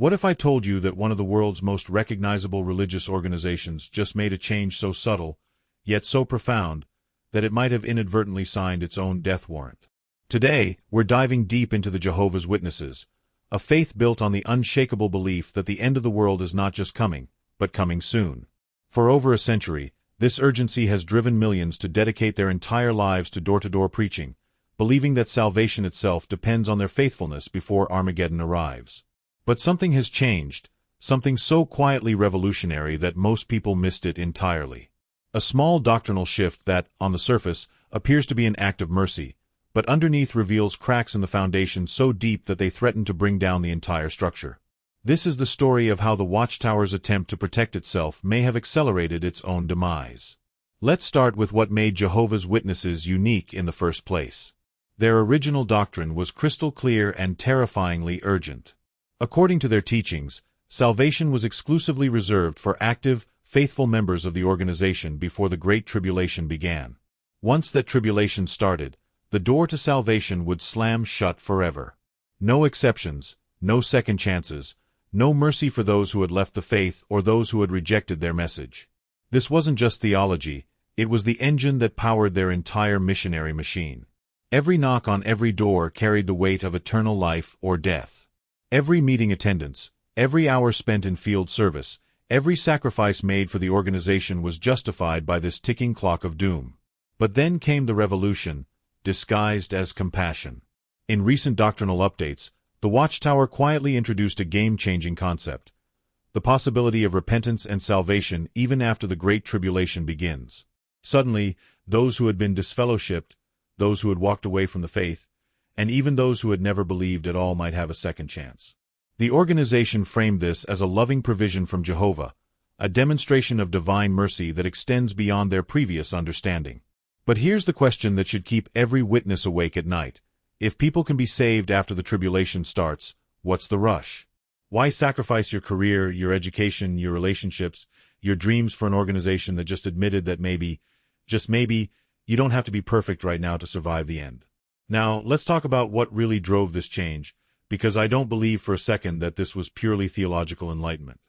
What if I told you that one of the world's most recognizable religious organizations just made a change so subtle, yet so profound, that it might have inadvertently signed its own death warrant? Today, we're diving deep into the Jehovah's Witnesses, a faith built on the unshakable belief that the end of the world is not just coming, but coming soon. For over a century, this urgency has driven millions to dedicate their entire lives to door-to-door preaching, believing that salvation itself depends on their faithfulness before Armageddon arrives. But something has changed, something so quietly revolutionary that most people missed it entirely. A small doctrinal shift that, on the surface, appears to be an act of mercy, but underneath reveals cracks in the foundation so deep that they threaten to bring down the entire structure. This is the story of how the Watchtower's attempt to protect itself may have accelerated its own demise. Let's start with what made Jehovah's Witnesses unique in the first place. Their original doctrine was crystal clear and terrifyingly urgent. According to their teachings, salvation was exclusively reserved for active, faithful members of the organization before the Great Tribulation began. Once that tribulation started, the door to salvation would slam shut forever. No exceptions, no second chances, no mercy for those who had left the faith or those who had rejected their message. This wasn't just theology, it was the engine that powered their entire missionary machine. Every knock on every door carried the weight of eternal life or death. Every meeting attendance, every hour spent in field service, every sacrifice made for the organization was justified by this ticking clock of doom. But then came the revolution, disguised as compassion. In recent doctrinal updates, the Watchtower quietly introduced a game-changing concept: the possibility of repentance and salvation even after the Great Tribulation begins. Suddenly, those who had been disfellowshipped, those who had walked away from the faith, and even those who had never believed at all might have a second chance. The organization framed this as a loving provision from Jehovah, a demonstration of divine mercy that extends beyond their previous understanding. But here's the question that should keep every witness awake at night. If people can be saved after the tribulation starts, what's the rush? Why sacrifice your career, your education, your relationships, your dreams for an organization that just admitted that maybe, just maybe, you don't have to be perfect right now to survive the end? Now, let's talk about what really drove this change, because I don't believe for a second that this was purely theological enlightenment.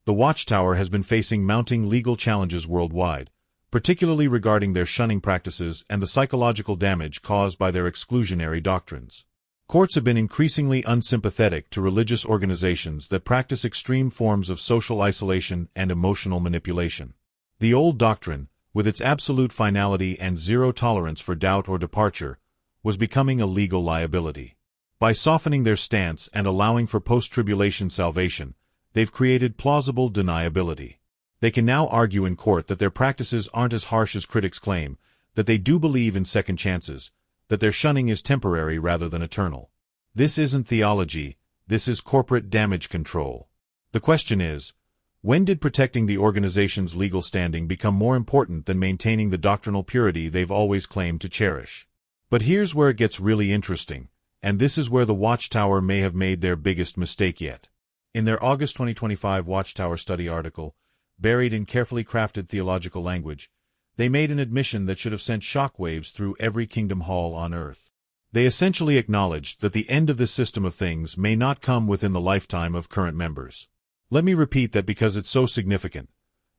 The Watchtower has been facing mounting legal challenges worldwide, particularly regarding their shunning practices and the psychological damage caused by their exclusionary doctrines. Courts have been increasingly unsympathetic to religious organizations that practice extreme forms of social isolation and emotional manipulation. The old doctrine, with its absolute finality and zero tolerance for doubt or departure, was becoming a legal liability. By softening their stance and allowing for post-tribulation salvation, they've created plausible deniability. They can now argue in court that their practices aren't as harsh as critics claim, that they do believe in second chances, that their shunning is temporary rather than eternal. This isn't theology, this is corporate damage control. The question is, when did protecting the organization's legal standing become more important than maintaining the doctrinal purity they've always claimed to cherish? But here's where it gets really interesting, and this is where the Watchtower may have made their biggest mistake yet. In their August 2025 Watchtower study article, buried in carefully crafted theological language, they made an admission that should have sent shockwaves through every kingdom hall on earth. They essentially acknowledged that the end of this system of things may not come within the lifetime of current members. Let me repeat that because it's so significant.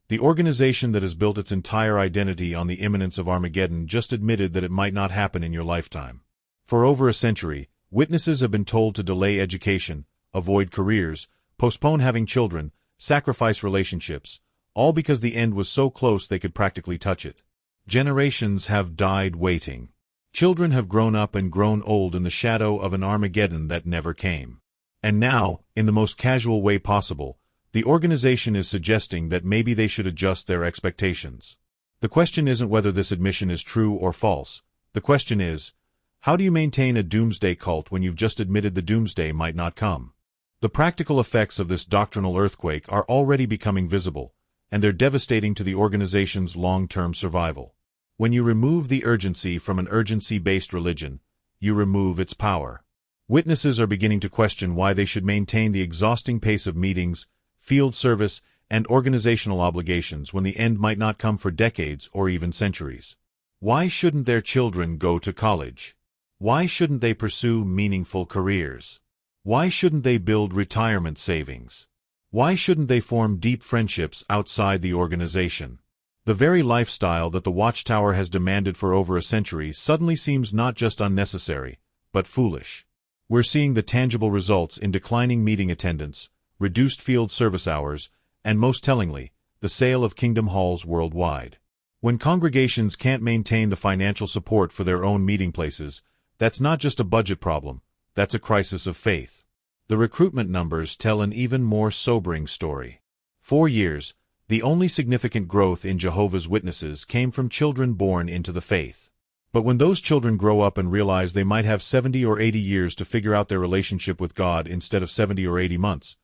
The organization that has built its entire identity on the imminence of Armageddon just admitted that it might not happen in your lifetime. For over a century, witnesses have been told to delay education, avoid careers, postpone having children, sacrifice relationships, all because the end was so close they could practically touch it. Generations have died waiting. Children have grown up and grown old in the shadow of an Armageddon that never came. And now, in the most casual way possible, the organization is suggesting that maybe they should adjust their expectations. The question isn't whether this admission is true or false. The question is, how do you maintain a doomsday cult when you've just admitted the doomsday might not come? The practical effects of this doctrinal earthquake are already becoming visible, and they're devastating to the organization's long-term survival. When you remove the urgency from an urgency-based religion, you remove its power. Witnesses are beginning to question why they should maintain the exhausting pace of meetings, field service, and organizational obligations when the end might not come for decades or even centuries. Why shouldn't their children go to college? Why shouldn't they pursue meaningful careers? Why shouldn't they build retirement savings? Why shouldn't they form deep friendships outside the organization? The very lifestyle that the Watchtower has demanded for over a century suddenly seems not just unnecessary, but foolish. We're seeing the tangible results in declining meeting attendance, reduced field service hours, and most tellingly, the sale of kingdom halls worldwide. When congregations can't maintain the financial support for their own meeting places, that's not just a budget problem, that's a crisis of faith. The recruitment numbers tell an even more sobering story. 4 years, the only significant growth in Jehovah's Witnesses came from children born into the faith. But when those children grow up and realize they might have 70 or 80 years to figure out their relationship with God instead of 70 or 80 months,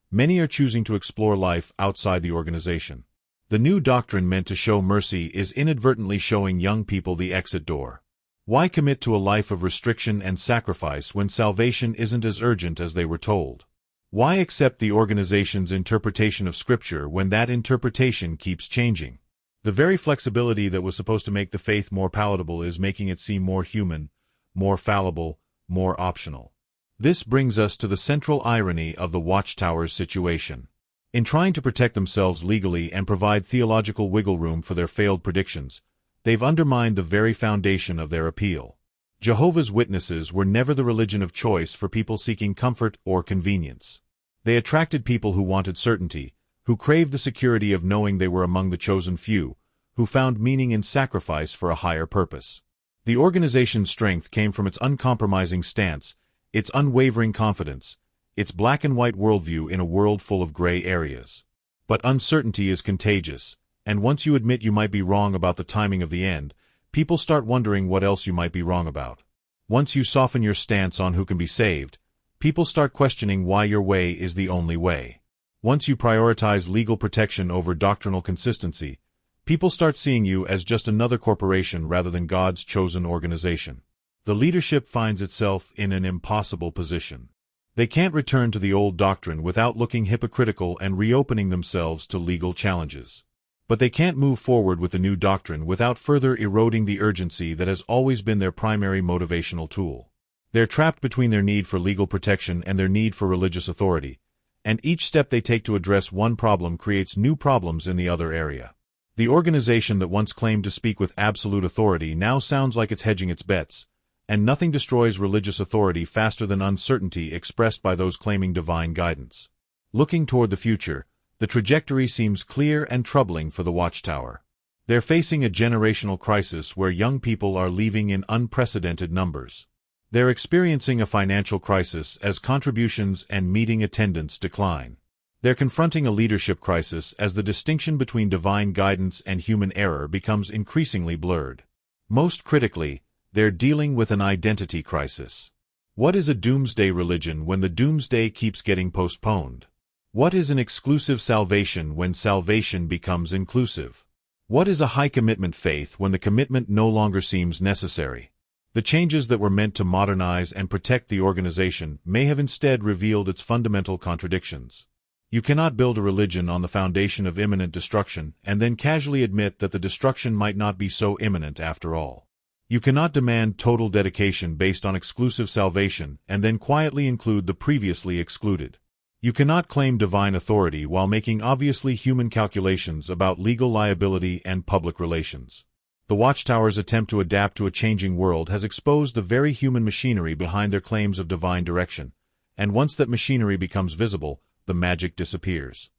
many are choosing to explore life outside the organization. The new doctrine meant to show mercy is inadvertently showing young people the exit door. Why commit to a life of restriction and sacrifice when salvation isn't as urgent as they were told? Why accept the organization's interpretation of Scripture when that interpretation keeps changing? The very flexibility that was supposed to make the faith more palatable is making it seem more human, more fallible, more optional. This brings us to the central irony of the Watchtower's situation. In trying to protect themselves legally and provide theological wiggle room for their failed predictions, they've undermined the very foundation of their appeal. Jehovah's Witnesses were never the religion of choice for people seeking comfort or convenience. They attracted people who wanted certainty, who craved the security of knowing they were among the chosen few, who found meaning in sacrifice for a higher purpose. The organization's strength came from its uncompromising stance, its unwavering confidence, its black-and-white worldview in a world full of gray areas. But uncertainty is contagious, and once you admit you might be wrong about the timing of the end, people start wondering what else you might be wrong about. Once you soften your stance on who can be saved, people start questioning why your way is the only way. Once you prioritize legal protection over doctrinal consistency, people start seeing you as just another corporation rather than God's chosen organization. The leadership finds itself in an impossible position. They can't return to the old doctrine without looking hypocritical and reopening themselves to legal challenges. But they can't move forward with the new doctrine without further eroding the urgency that has always been their primary motivational tool. They're trapped between their need for legal protection and their need for religious authority, and each step they take to address one problem creates new problems in the other area. The organization that once claimed to speak with absolute authority now sounds like it's hedging its bets, and nothing destroys religious authority faster than uncertainty expressed by those claiming divine guidance. Looking toward the future, the trajectory seems clear and troubling for the Watchtower. They're facing a generational crisis where young people are leaving in unprecedented numbers. They're experiencing a financial crisis as contributions and meeting attendance decline. They're confronting a leadership crisis as the distinction between divine guidance and human error becomes increasingly blurred. Most critically, they're dealing with an identity crisis. What is a doomsday religion when the doomsday keeps getting postponed? What is an exclusive salvation when salvation becomes inclusive? What is a high-commitment faith when the commitment no longer seems necessary? The changes that were meant to modernize and protect the organization may have instead revealed its fundamental contradictions. You cannot build a religion on the foundation of imminent destruction and then casually admit that the destruction might not be so imminent after all. You cannot demand total dedication based on exclusive salvation and then quietly include the previously excluded. You cannot claim divine authority while making obviously human calculations about legal liability and public relations. The Watchtower's attempt to adapt to a changing world has exposed the very human machinery behind their claims of divine direction, and once that machinery becomes visible, the magic disappears.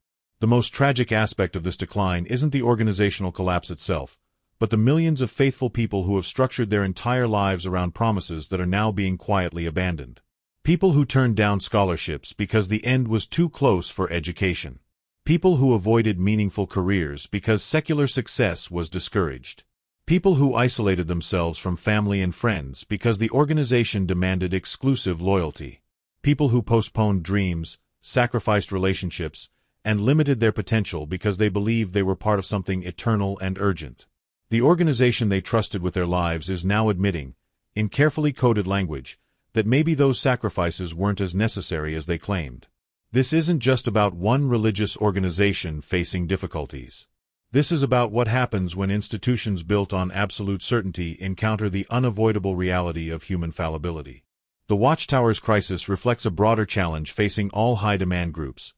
The most tragic aspect of this decline isn't the organizational collapse itself, but the millions of faithful people who have structured their entire lives around promises that are now being quietly abandoned. People who turned down scholarships because the end was too close for education. People who avoided meaningful careers because secular success was discouraged. People who isolated themselves from family and friends because the organization demanded exclusive loyalty. People who postponed dreams, sacrificed relationships, and limited their potential because they believed they were part of something eternal and urgent. The organization they trusted with their lives is now admitting, in carefully coded language, that maybe those sacrifices weren't as necessary as they claimed. This isn't just about one religious organization facing difficulties. This is about what happens when institutions built on absolute certainty encounter the unavoidable reality of human fallibility. The Watchtower's crisis reflects a broader challenge facing all high-demand groups.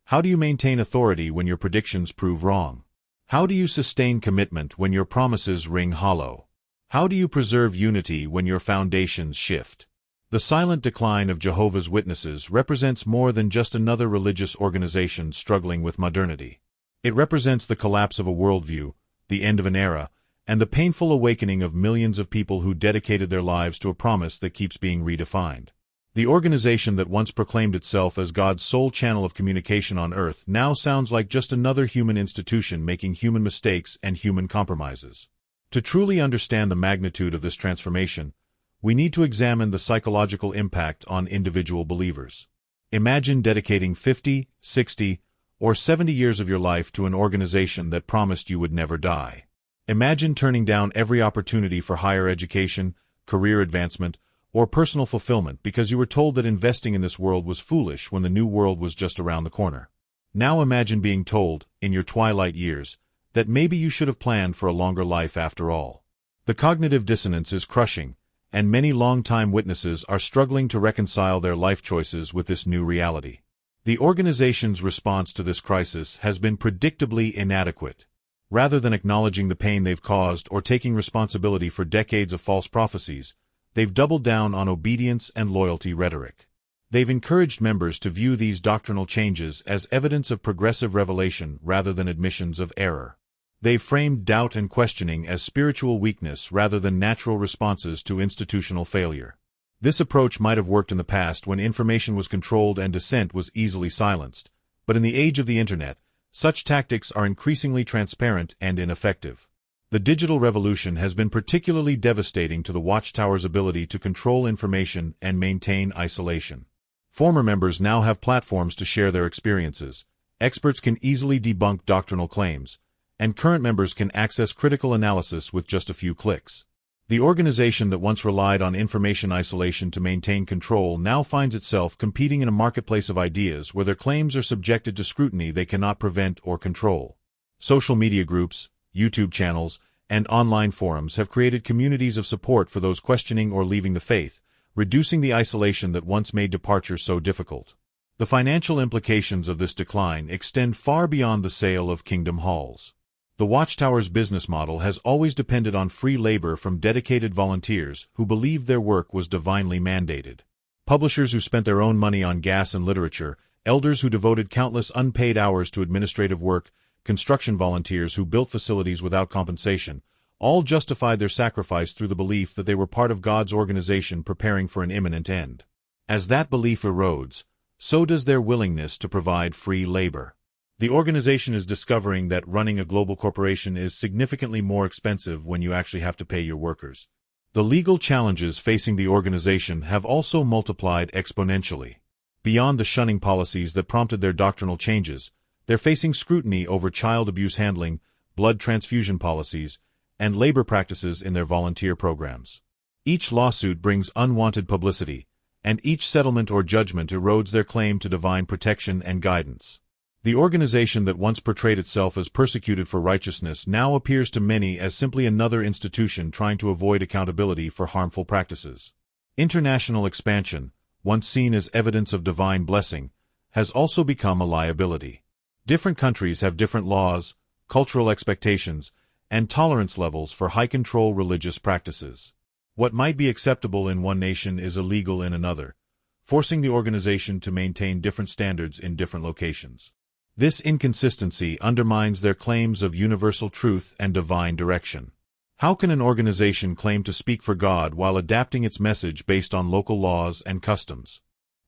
How do you maintain authority when your predictions prove wrong? How do you sustain commitment when your promises ring hollow? How do you preserve unity when your foundations shift? The silent decline of Jehovah's Witnesses represents more than just another religious organization struggling with modernity. It represents the collapse of a worldview, the end of an era, and the painful awakening of millions of people who dedicated their lives to a promise that keeps being redefined. The organization that once proclaimed itself as God's sole channel of communication on earth now sounds like just another human institution making human mistakes and human compromises. To truly understand the magnitude of this transformation, we need to examine the psychological impact on individual believers. Imagine dedicating 50, 60, or 70 years of your life to an organization that promised you would never die. Imagine turning down every opportunity for higher education, career advancement, or personal fulfillment because you were told that investing in this world was foolish when the new world was just around the corner. Now imagine being told, in your twilight years, that maybe you should have planned for a longer life after all. The cognitive dissonance is crushing, and many long-time witnesses are struggling to reconcile their life choices with this new reality. The organization's response to this crisis has been predictably inadequate. Rather than acknowledging the pain they've caused or taking responsibility for decades of false prophecies, they've doubled down on obedience and loyalty rhetoric. They've encouraged members to view these doctrinal changes as evidence of progressive revelation rather than admissions of error. They've framed doubt and questioning as spiritual weakness rather than natural responses to institutional failure. This approach might have worked in the past when information was controlled and dissent was easily silenced, but in the age of the Internet, such tactics are increasingly transparent and ineffective. The digital revolution has been particularly devastating to the Watchtower's ability to control information and maintain isolation. Former members now have platforms to share their experiences, experts can easily debunk doctrinal claims, and current members can access critical analysis with just a few clicks. The organization that once relied on information isolation to maintain control now finds itself competing in a marketplace of ideas where their claims are subjected to scrutiny they cannot prevent or control. Social media groups, YouTube channels, and online forums have created communities of support for those questioning or leaving the faith, reducing the isolation that once made departure so difficult. The financial implications of this decline extend far beyond the sale of kingdom halls. The Watchtower's business model has always depended on free labor from dedicated volunteers who believed their work was divinely mandated. Publishers who spent their own money on gas and literature, elders who devoted countless unpaid hours to administrative work, construction volunteers who built facilities without compensation, all justified their sacrifice through the belief that they were part of God's organization preparing for an imminent end. As that belief erodes, so does their willingness to provide free labor. The organization is discovering that running a global corporation is significantly more expensive when you actually have to pay your workers. The legal challenges facing the organization have also multiplied exponentially. Beyond the shunning policies that prompted their doctrinal changes, they're facing scrutiny over child abuse handling, blood transfusion policies, and labor practices in their volunteer programs. Each lawsuit brings unwanted publicity, and each settlement or judgment erodes their claim to divine protection and guidance. The organization that once portrayed itself as persecuted for righteousness now appears to many as simply another institution trying to avoid accountability for harmful practices. International expansion, once seen as evidence of divine blessing, has also become a liability. Different countries have different laws, cultural expectations, and tolerance levels for high-control religious practices. What might be acceptable in one nation is illegal in another, forcing the organization to maintain different standards in different locations. This inconsistency undermines their claims of universal truth and divine direction. How can an organization claim to speak for God while adapting its message based on local laws and customs?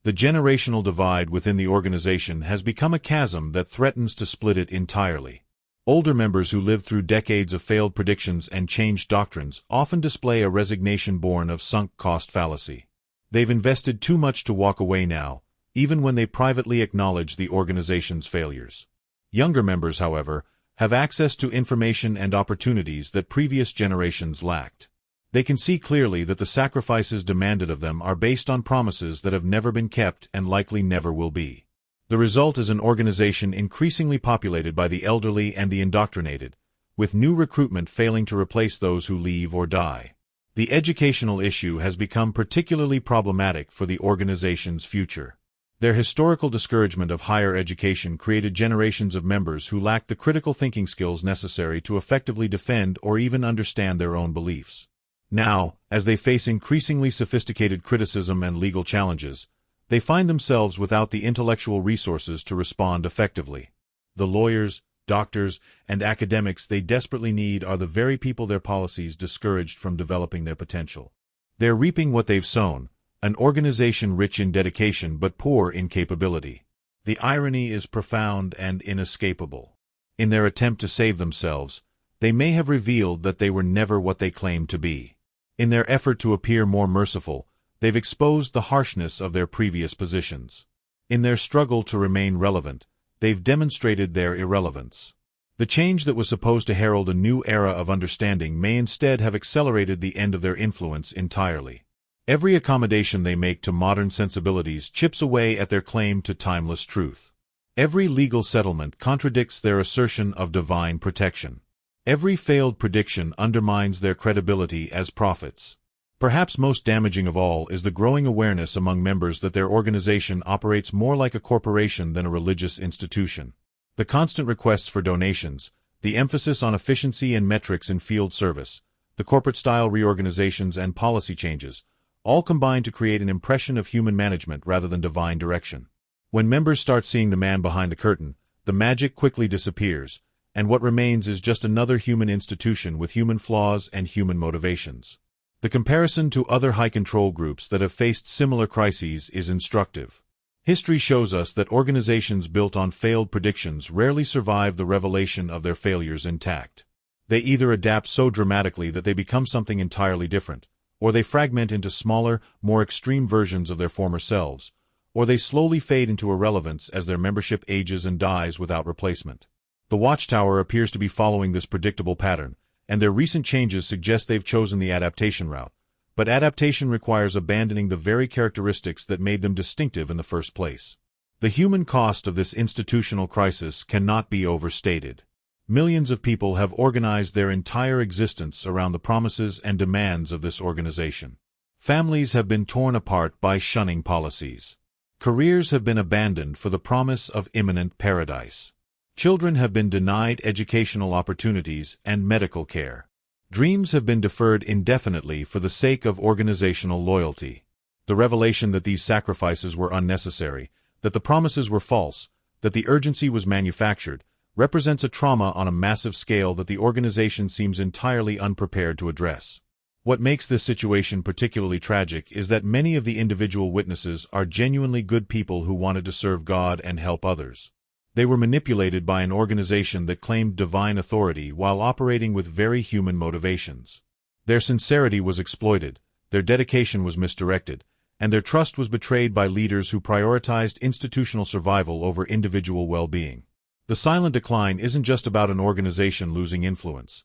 The generational divide within the organization has become a chasm that threatens to split it entirely. Older members who lived through decades of failed predictions and changed doctrines often display a resignation born of sunk cost fallacy. They've invested too much to walk away now, even when they privately acknowledge the organization's failures. Younger members, however, have access to information and opportunities that previous generations lacked. They can see clearly that the sacrifices demanded of them are based on promises that have never been kept and likely never will be. The result is an organization increasingly populated by the elderly and the indoctrinated, with new recruitment failing to replace those who leave or die. The educational issue has become particularly problematic for the organization's future. Their historical discouragement of higher education created generations of members who lacked the critical thinking skills necessary to effectively defend or even understand their own beliefs. Now, as they face increasingly sophisticated criticism and legal challenges, they find themselves without the intellectual resources to respond effectively. The lawyers, doctors, and academics they desperately need are the very people their policies discouraged from developing their potential. They're reaping what they've sown, an organization rich in dedication but poor in capability. The irony is profound and inescapable. In their attempt to save themselves, they may have revealed that they were never what they claimed to be. In their effort to appear more merciful, they've exposed the harshness of their previous positions. In their struggle to remain relevant, they've demonstrated their irrelevance. The change that was supposed to herald a new era of understanding may instead have accelerated the end of their influence entirely. Every accommodation they make to modern sensibilities chips away at their claim to timeless truth. Every legal settlement contradicts their assertion of divine protection. Every failed prediction undermines their credibility as prophets. Perhaps most damaging of all is the growing awareness among members that their organization operates more like a corporation than a religious institution. The constant requests for donations, the emphasis on efficiency and metrics in field service, the corporate-style reorganizations and policy changes, all combine to create an impression of human management rather than divine direction. When members start seeing the man behind the curtain, the magic quickly disappears, and what remains is just another human institution with human flaws and human motivations. The comparison to other high-control groups that have faced similar crises is instructive. History shows us that organizations built on failed predictions rarely survive the revelation of their failures intact. They either adapt so dramatically that they become something entirely different, or they fragment into smaller, more extreme versions of their former selves, or they slowly fade into irrelevance as their membership ages and dies without replacement. The Watchtower appears to be following this predictable pattern, and their recent changes suggest they've chosen the adaptation route. But adaptation requires abandoning the very characteristics that made them distinctive in the first place. The human cost of this institutional crisis cannot be overstated. Millions of people have organized their entire existence around the promises and demands of this organization. Families have been torn apart by shunning policies. Careers have been abandoned for the promise of imminent paradise. Children have been denied educational opportunities and medical care. Dreams have been deferred indefinitely for the sake of organizational loyalty. The revelation that these sacrifices were unnecessary, that the promises were false, that the urgency was manufactured, represents a trauma on a massive scale that the organization seems entirely unprepared to address. What makes this situation particularly tragic is that many of the individual witnesses are genuinely good people who wanted to serve God and help others. They were manipulated by an organization that claimed divine authority while operating with very human motivations. Their sincerity was exploited, their dedication was misdirected, and their trust was betrayed by leaders who prioritized institutional survival over individual well-being. The silent decline isn't just about an organization losing influence.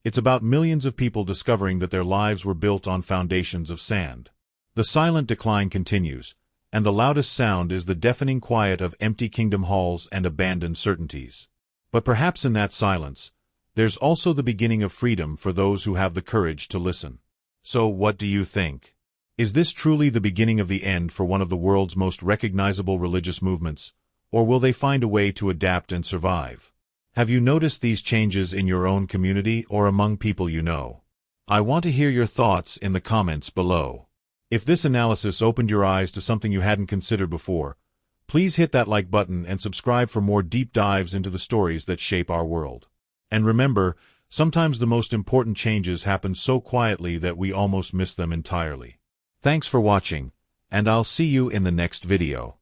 It's about millions of people discovering that their lives were built on foundations of sand. The silent decline continues, and the loudest sound is the deafening quiet of empty kingdom halls and abandoned certainties. But perhaps in that silence, there's also the beginning of freedom for those who have the courage to listen. So what do you think? Is this truly the beginning of the end for one of the world's most recognizable religious movements, or will they find a way to adapt and survive? Have you noticed these changes in your own community or among people you know? I want to hear your thoughts in the comments below. If this analysis opened your eyes to something you hadn't considered before, please hit that like button and subscribe for more deep dives into the stories that shape our world. And remember, sometimes the most important changes happen so quietly that we almost miss them entirely. Thanks for watching, and I'll see you in the next video.